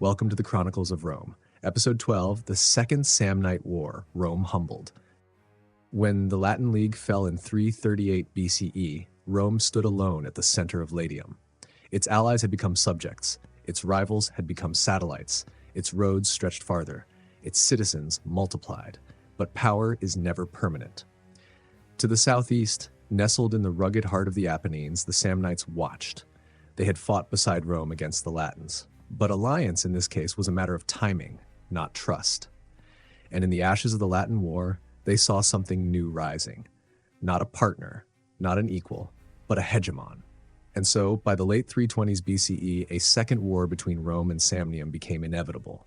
Welcome to the Chronicles of Rome. Episode 12, The Second Samnite War, Rome Humbled. When the Latin League fell in 338 BCE, Rome stood alone at the center of Latium. Its allies had become subjects, its rivals had become satellites, its roads stretched farther, its citizens multiplied, but power is never permanent. To the southeast, nestled in the rugged heart of the Apennines, the Samnites watched. They had fought beside Rome against the Latins. But alliance in this case was a matter of timing, not trust. And in the ashes of the Latin War, they saw something new rising. Not a partner, not an equal, but a hegemon. And so, by the late 320s BCE, a second war between Rome and Samnium became inevitable.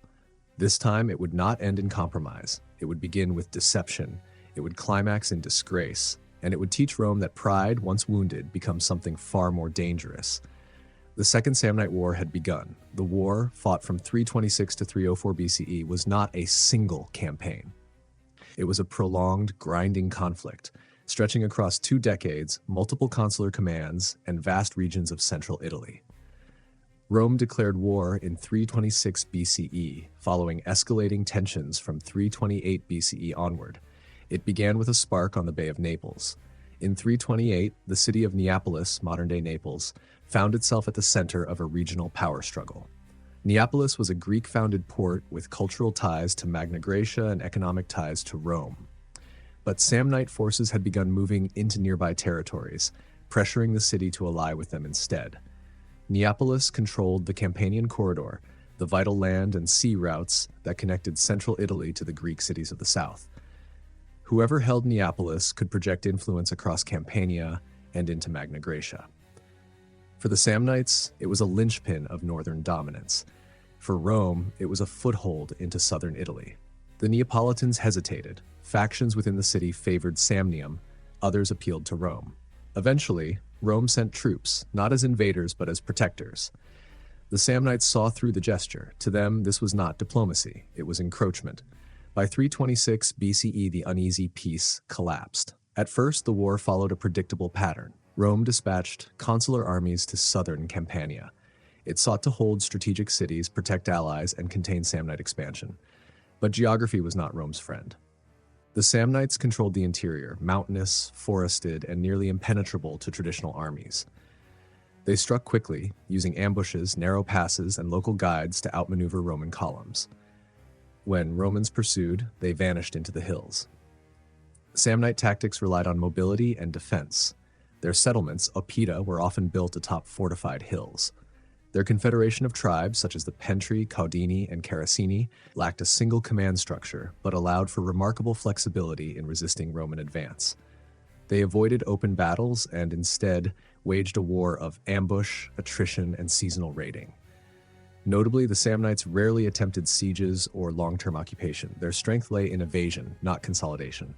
This time, it would not end in compromise. It would begin with deception. It would climax in disgrace. And it would teach Rome that pride, once wounded, becomes something far more dangerous. The Second Samnite War had begun. The war, fought from 326 to 304 BCE, was not a single campaign. It was a prolonged, grinding conflict, stretching across 2 decades, multiple consular commands, and vast regions of central Italy. Rome declared war in 326 BCE, following escalating tensions from 328 BCE onward. It began with a spark on the Bay of Naples. In 328, the city of Neapolis, modern-day Naples, found itself at the center of a regional power struggle. Neapolis was a Greek-founded port with cultural ties to Magna Graecia and economic ties to Rome. But Samnite forces had begun moving into nearby territories, pressuring the city to ally with them instead. Neapolis controlled the Campanian corridor, the vital land and sea routes that connected central Italy to the Greek cities of the south. Whoever held Neapolis could project influence across Campania and into Magna Graecia. For the Samnites, it was a linchpin of northern dominance. For Rome, it was a foothold into southern Italy. The Neapolitans hesitated. Factions within the city favored Samnium, others appealed to Rome. Eventually, Rome sent troops, not as invaders but as protectors. The Samnites saw through the gesture. To them, this was not diplomacy, it was encroachment. By 326 BCE, the uneasy peace collapsed. At first, the war followed a predictable pattern. Rome dispatched consular armies to southern Campania. It sought to hold strategic cities, protect allies, and contain Samnite expansion. But geography was not Rome's friend. The Samnites controlled the interior, mountainous, forested, and nearly impenetrable to traditional armies. They struck quickly, using ambushes, narrow passes, and local guides to outmaneuver Roman columns. When Romans pursued, they vanished into the hills. Samnite tactics relied on mobility and defense. Their settlements, Appia, were often built atop fortified hills. Their confederation of tribes, such as the Pentri, Caudini, and Caracini, lacked a single command structure, but allowed for remarkable flexibility in resisting Roman advance. They avoided open battles and instead waged a war of ambush, attrition, and seasonal raiding. Notably, the Samnites rarely attempted sieges or long-term occupation. Their strength lay in evasion, not consolidation.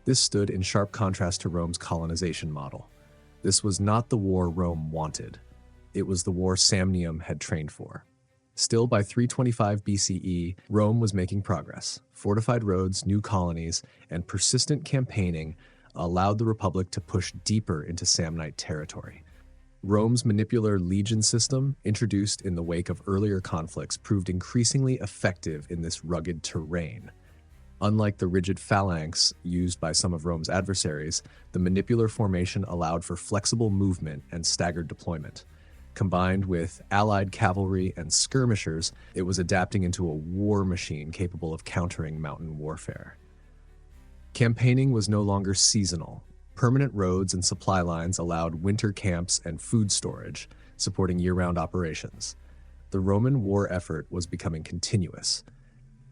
This stood in sharp contrast to Rome's colonization model. This was not the war Rome wanted. It was the war Samnium had trained for. Still, by 325 BCE, Rome was making progress. Fortified roads, new colonies, and persistent campaigning allowed the Republic to push deeper into Samnite territory. Rome's manipular legion system, introduced in the wake of earlier conflicts, proved increasingly effective in this rugged terrain. Unlike the rigid phalanx used by some of Rome's adversaries, the manipular formation allowed for flexible movement and staggered deployment. Combined with allied cavalry and skirmishers, it was adapting into a war machine capable of countering mountain warfare. Campaigning was no longer seasonal. Permanent roads and supply lines allowed winter camps and food storage, supporting year-round operations. The Roman war effort was becoming continuous.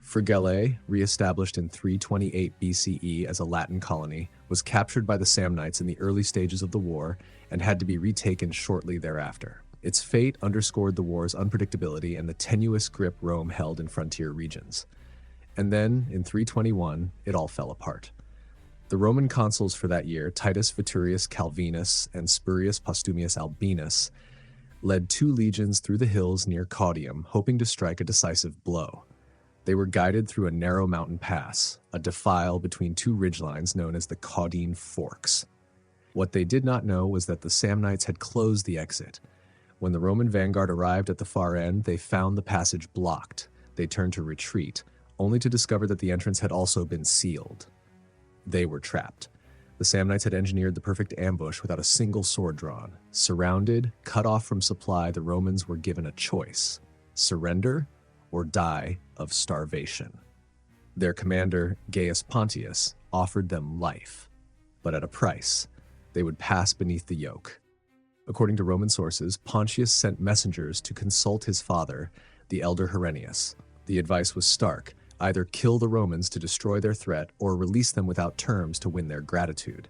Fregellae, re-established in 328 BCE as a Latin colony, was captured by the Samnites in the early stages of the war and had to be retaken shortly thereafter. Its fate underscored the war's unpredictability and the tenuous grip Rome held in frontier regions. And then, in 321, it all fell apart. The Roman consuls for that year, Titus Veturius Calvinus and Spurius Postumius Albinus, led 2 legions through the hills near Caudium, hoping to strike a decisive blow. They were guided through a narrow mountain pass, a defile between 2 ridgelines known as the Caudine Forks. What they did not know was that the Samnites had closed the exit. When the Roman vanguard arrived at the far end, they found the passage blocked. They turned to retreat, only to discover that the entrance had also been sealed. They were trapped. The Samnites had engineered the perfect ambush without a single sword drawn. Surrounded, cut off from supply, the Romans were given a choice: surrender or die of starvation. Their commander, Gaius Pontius, offered them life, but at a price. They would pass beneath the yoke. According to Roman sources, Pontius sent messengers to consult his father, the elder Herennius. The advice was stark: either kill the Romans to destroy their threat or release them without terms to win their gratitude.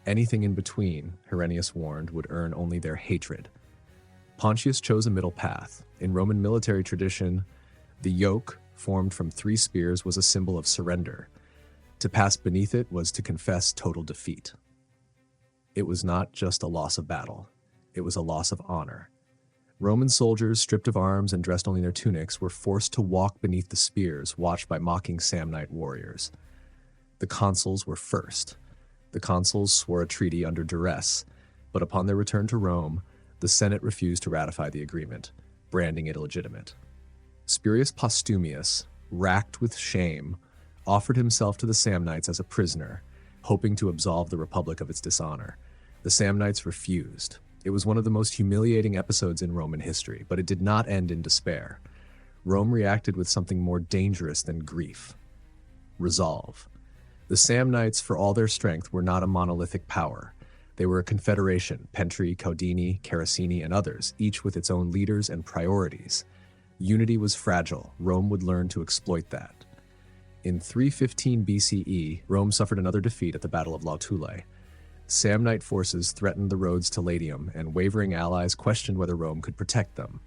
Anything in between, Herennius warned, would earn only their hatred. Pontius chose a middle path. In Roman military tradition, the yoke, formed from 3 spears, was a symbol of surrender. To pass beneath it was to confess total defeat. It was not just a loss of battle. It was a loss of honor. Roman soldiers, stripped of arms and dressed only in their tunics, were forced to walk beneath the spears, watched by mocking Samnite warriors. The consuls were first. The consuls swore a treaty under duress, but upon their return to Rome, the Senate refused to ratify the agreement, branding it illegitimate. Spurius Postumius, racked with shame, offered himself to the Samnites as a prisoner, hoping to absolve the Republic of its dishonor. The Samnites refused. It was one of the most humiliating episodes in Roman history, but it did not end in despair. Rome reacted with something more dangerous than grief: resolve. The Samnites, for all their strength, were not a monolithic power. They were a confederation: Pentri, Caudini, Caracini, and others, each with its own leaders and priorities. Unity was fragile. Rome would learn to exploit that. In 315 BCE, Rome suffered another defeat at the Battle of Lautulae. Samnite forces threatened the roads to Latium, and wavering allies questioned whether Rome could protect them.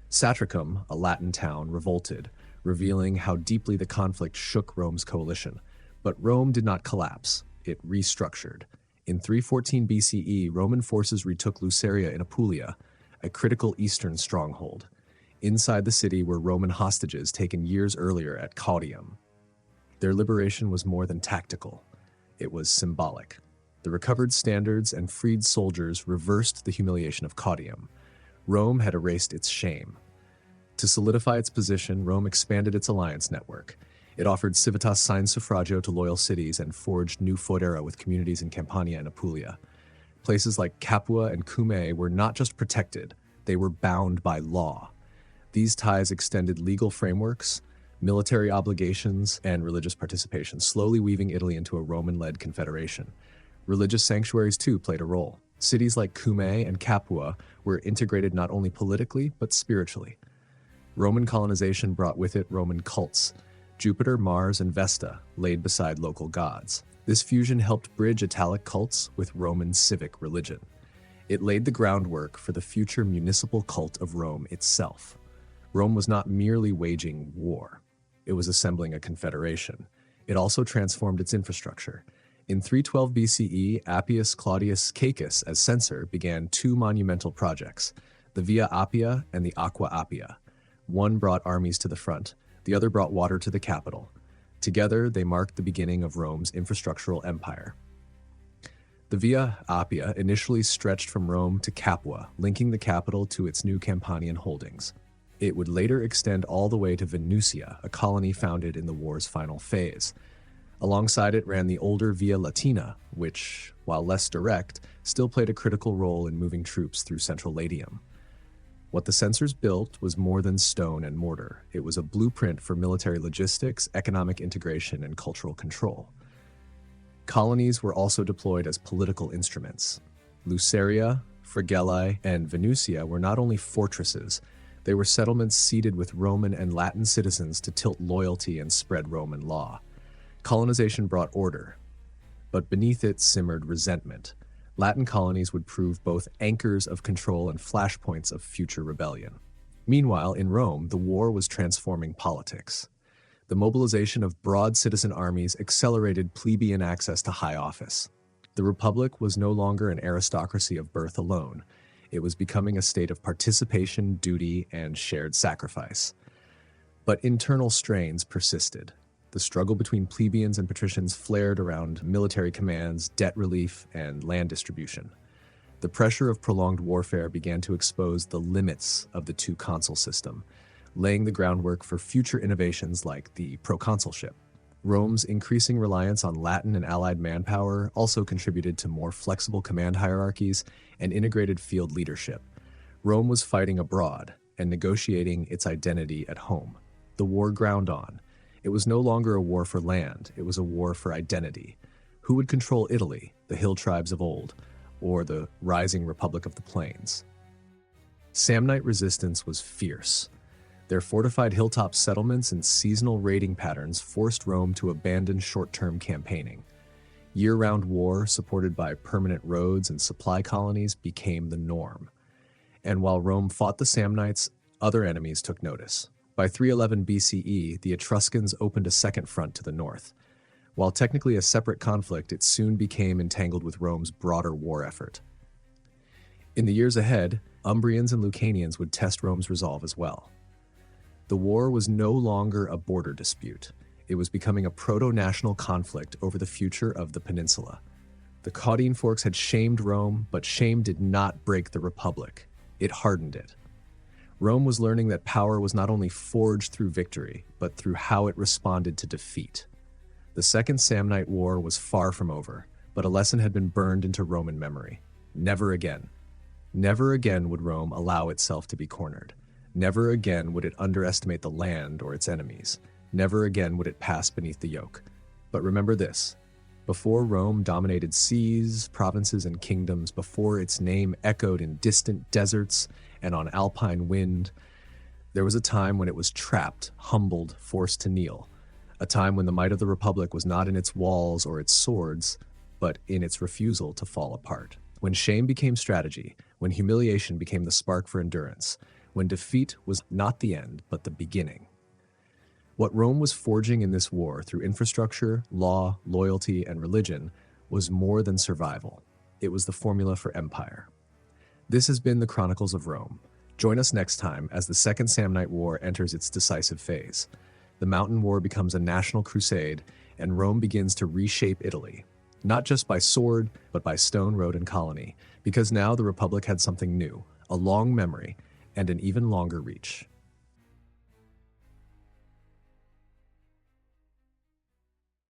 Satricum, a Latin town, revolted, revealing how deeply the conflict shook Rome's coalition. But Rome did not collapse. It restructured. In 314 BCE, Roman forces retook Luceria in Apulia, a critical eastern stronghold. Inside the city were Roman hostages taken years earlier at Caudium. Their liberation was more than tactical. It was symbolic. The recovered standards and freed soldiers reversed the humiliation of Caudium. Rome had erased its shame. To solidify its position, Rome expanded its alliance network. It offered civitas sign suffragio to loyal cities and forged new fodera with communities in Campania and Apulia. Places like Capua and Cumae were not just protected, they were bound by law. These ties extended legal frameworks, military obligations, and religious participation, slowly weaving Italy into a Roman-led confederation. Religious sanctuaries, too, played a role. Cities like Cumae and Capua were integrated not only politically, but spiritually. Roman colonization brought with it Roman cults: Jupiter, Mars, and Vesta, laid beside local gods. This fusion helped bridge Italic cults with Roman civic religion. It laid the groundwork for the future municipal cult of Rome itself. Rome was not merely waging war. It was assembling a confederation. It also transformed its infrastructure. In 312 BCE, Appius Claudius Caecus, as censor, began 2 monumental projects: the Via Appia and the Aqua Appia. One brought armies to the front, the other brought water to the capital. Together, they marked the beginning of Rome's infrastructural empire. The Via Appia initially stretched from Rome to Capua, linking the capital to its new Campanian holdings. It would later extend all the way to Venusia, a colony founded in the war's final phase. Alongside it ran the older Via Latina, which, while less direct, still played a critical role in moving troops through central Latium. What the censors built was more than stone and mortar. It was a blueprint for military logistics, economic integration, and cultural control. Colonies were also deployed as political instruments. Luceria, Fregellae, and Venusia were not only fortresses, they were settlements seeded with Roman and Latin citizens to tilt loyalty and spread Roman law. Colonization brought order, but beneath it simmered resentment. Latin colonies would prove both anchors of control and flashpoints of future rebellion. Meanwhile, in Rome, the war was transforming politics. The mobilization of broad citizen armies accelerated plebeian access to high office. The Republic was no longer an aristocracy of birth alone. It was becoming a state of participation, duty, and shared sacrifice. But internal strains persisted. The struggle between plebeians and patricians flared around military commands, debt relief, and land distribution. The pressure of prolonged warfare began to expose the limits of the two-consul system, laying the groundwork for future innovations like the proconsulship. Rome's increasing reliance on Latin and allied manpower also contributed to more flexible command hierarchies and integrated field leadership. Rome was fighting abroad and negotiating its identity at home. The war ground on. It was no longer a war for land, it was a war for identity. Who would control Italy, the hill tribes of old, or the rising Republic of the Plains? Samnite resistance was fierce. Their fortified hilltop settlements and seasonal raiding patterns forced Rome to abandon short-term campaigning. Year-round war, supported by permanent roads and supply colonies, became the norm. And while Rome fought the Samnites, other enemies took notice. By 311 BCE, the Etruscans opened a second front to the north. While technically a separate conflict, it soon became entangled with Rome's broader war effort. In the years ahead, Umbrians and Lucanians would test Rome's resolve as well. The war was no longer a border dispute. It was becoming a proto-national conflict over the future of the peninsula. The Caudine Forks had shamed Rome, but shame did not break the Republic. It hardened it. Rome was learning that power was not only forged through victory, but through how it responded to defeat. The Second Samnite War was far from over, but a lesson had been burned into Roman memory. Never again. Never again would Rome allow itself to be cornered. Never again would it underestimate the land or its enemies. Never again would it pass beneath the yoke. But remember this: before Rome dominated seas, provinces, and kingdoms, before its name echoed in distant deserts and on alpine wind, there was a time when it was trapped, humbled, forced to kneel. A time when the might of the Republic was not in its walls or its swords, but in its refusal to fall apart. When shame became strategy, when humiliation became the spark for endurance, when defeat was not the end, but the beginning. What Rome was forging in this war through infrastructure, law, loyalty, and religion was more than survival. It was the formula for empire. This has been the Chronicles of Rome. Join us next time as the Second Samnite War enters its decisive phase. The Mountain War becomes a national crusade, and Rome begins to reshape Italy, not just by sword, but by stone, road, and colony, because now the Republic had something new, a long memory, and an even longer reach.